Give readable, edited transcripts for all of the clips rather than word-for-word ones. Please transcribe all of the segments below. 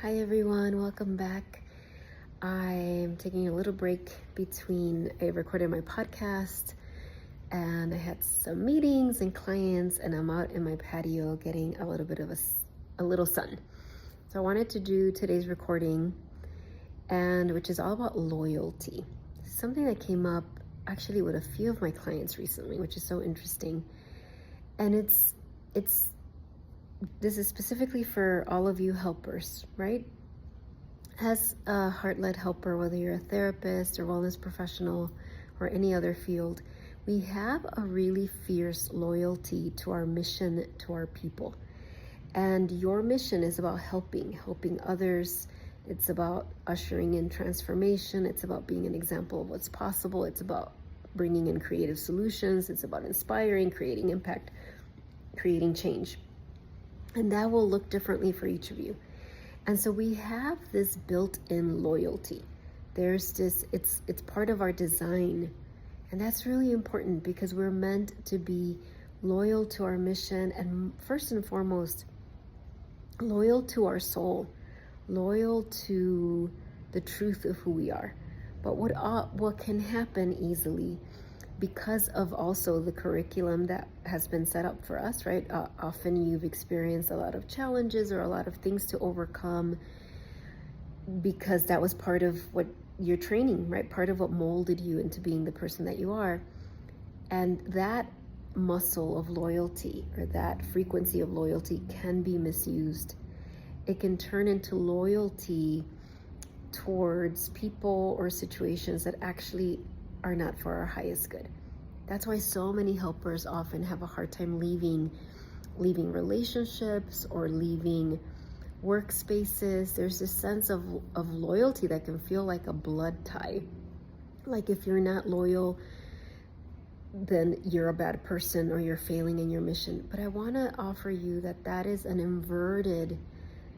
Hi everyone, welcome back. I'm taking a little break between I recorded my podcast and I had some meetings and clients, and I'm out in my patio getting a little bit of a little sun. So I wanted to do today's recording, and which is all about loyalty. Something that came up actually with a few of my clients recently, which is so interesting. And it's this is specifically for all of you helpers, right? As a heart-led helper, whether you're a therapist or wellness professional or any other field, we have a really fierce loyalty to our mission, to our people. And your mission is about helping others. It's about ushering in transformation. It's about being an example of what's possible. It's about bringing in creative solutions. It's about inspiring, creating impact, creating change. And that will look differently for each of you. And so we have this built-in loyalty. There's this, it's part of our design. And that's really important because we're meant to be loyal to our mission, and first and foremost, loyal to our soul, loyal to the truth of who we are. But what can happen easily, because of also the curriculum that has been set up for us, right? Often you've experienced a lot of challenges or a lot of things to overcome because that was part of what your training, right? Part of what molded you into being the person that you are. And that muscle of loyalty, or that frequency of loyalty, can be misused. It can turn into loyalty towards people or situations that actually are not for our highest good. That's why so many helpers often have a hard time leaving relationships or leaving workspaces. There's this sense of loyalty that can feel like a blood tie. Like if you're not loyal, then you're a bad person or you're failing in your mission. But I want to offer you that is an inverted,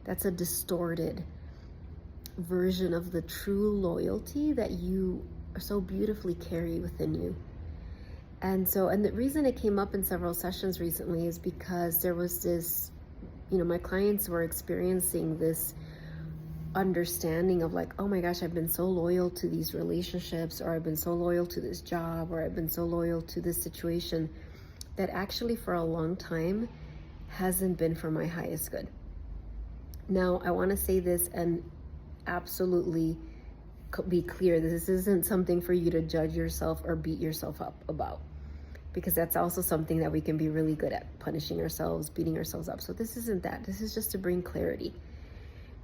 that's a distorted version of the true loyalty that you so beautifully carry within you. And the reason it came up in several sessions recently is because there was this, my clients were experiencing this understanding of like, oh my gosh, I've been so loyal to these relationships, or I've been so loyal to this job, or I've been so loyal to this situation that actually for a long time hasn't been for my highest good. Now, I want to say this and absolutely be clear, this isn't something for you to judge yourself or beat yourself up about, because that's also something that we can be really good at, punishing ourselves, beating ourselves up. So this isn't that. This is just to bring clarity,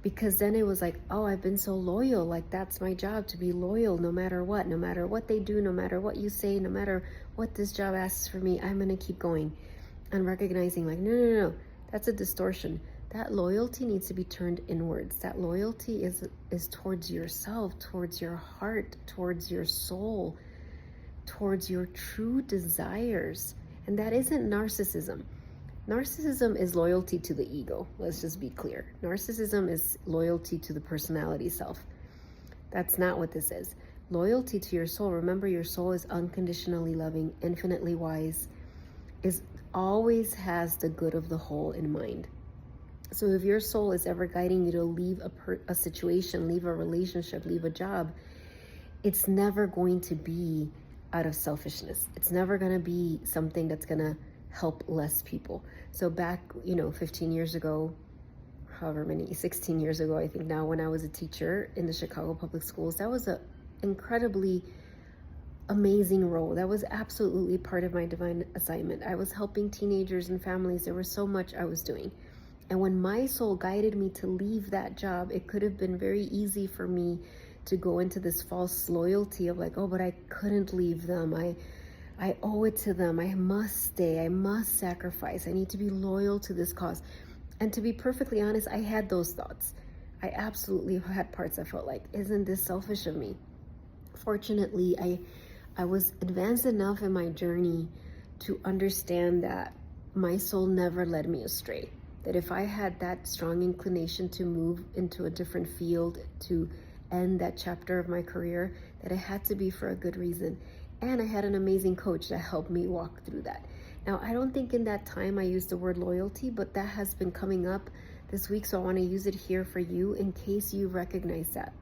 because then it was like, oh, I've been so loyal, like that's my job, to be loyal no matter what they do, no matter what you say, no matter what this job asks for me, I'm gonna keep going. And recognizing like, no, that's a distortion. That loyalty needs to be turned inwards. That loyalty is towards yourself, towards your heart, towards your soul, towards your true desires. And that isn't narcissism. Narcissism is loyalty to the ego. Let's just be clear. Narcissism is loyalty to the personality self. That's not what this is. Loyalty to your soul. Remember, your soul is unconditionally loving, infinitely wise, always has the good of the whole in mind. So if your soul is ever guiding you to leave a situation, leave a relationship, leave a job, it's never going to be out of selfishness. It's never going to be something that's going to help less people. So back, 15 years ago, 16 years ago, I think now, when I was a teacher in the Chicago public schools, that was an incredibly amazing role. That was absolutely part of my divine assignment. I was helping teenagers and families. There was so much I was doing. And when my soul guided me to leave that job, it could have been very easy for me to go into this false loyalty of like, oh, but I couldn't leave them. I owe it to them. I must stay. I must sacrifice. I need to be loyal to this cause. And to be perfectly honest, I had those thoughts. I absolutely had parts that felt like, isn't this selfish of me? Fortunately, I was advanced enough in my journey to understand that my soul never led me astray. That if I had that strong inclination to move into a different field, to end that chapter of my career, that it had to be for a good reason. And I had an amazing coach that helped me walk through that. Now, I don't think in that time I used the word loyalty, but that has been coming up this week, so I want to use it here for you in case you recognize that.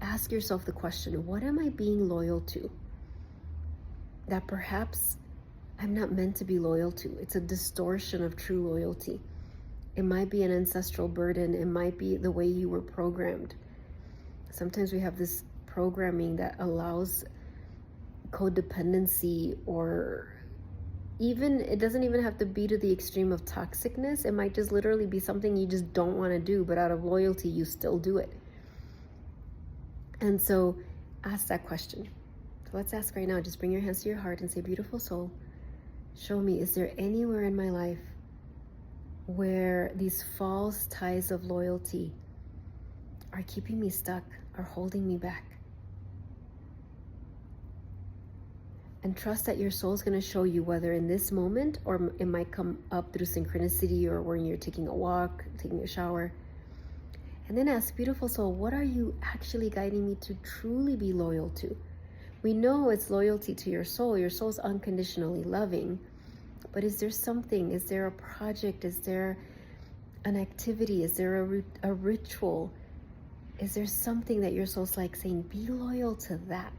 Ask yourself the question, what am I being loyal to that perhaps I'm not meant to be loyal to? It's a distortion of true loyalty. It might be an ancestral burden. It might be the way you were programmed. Sometimes we have this programming that allows codependency, or even, it doesn't even have to be to the extreme of toxicness. It might just literally be something you just don't want to do, but out of loyalty, you still do it. And so ask that question. So let's ask right now, just bring your hands to your heart and say, beautiful soul, show me, is there anywhere in my life where these false ties of loyalty are keeping me stuck, are holding me back? And trust that your soul is going to show you, whether in this moment or it might come up through synchronicity, or when you're taking a walk, taking a shower. And then ask, beautiful soul, what are you actually guiding me to truly be loyal to? We know it's loyalty to your soul. Your soul's unconditionally loving. But is there something? Is there a project? Is there an activity? Is there a ritual? Is there something that your soul's like saying, be loyal to that?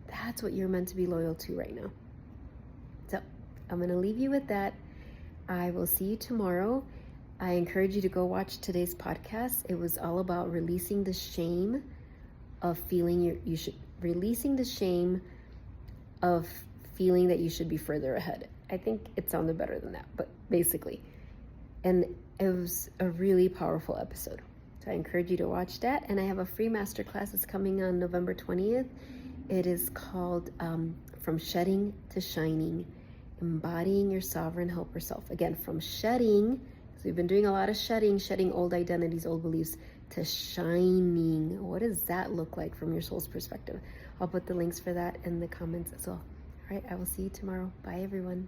That's what you're meant to be loyal to right now. So I'm going to leave you with that. I will see you tomorrow. I encourage you to go watch today's podcast. It was all about releasing the shame of feeling releasing the shame of feeling that you should be further ahead. I think it sounded better than that, but basically. And it was a really powerful episode. So I encourage you to watch that. And I have a free masterclass that's coming on November 20th. It is called From Shedding to Shining, Embodying Your Sovereign Helper Self. Again, from shedding, so we've been doing a lot of shedding old identities, old beliefs, to shining. What does that look like from your soul's perspective? I'll put the links for that in the comments as well. All right, I will see you tomorrow. Bye, everyone.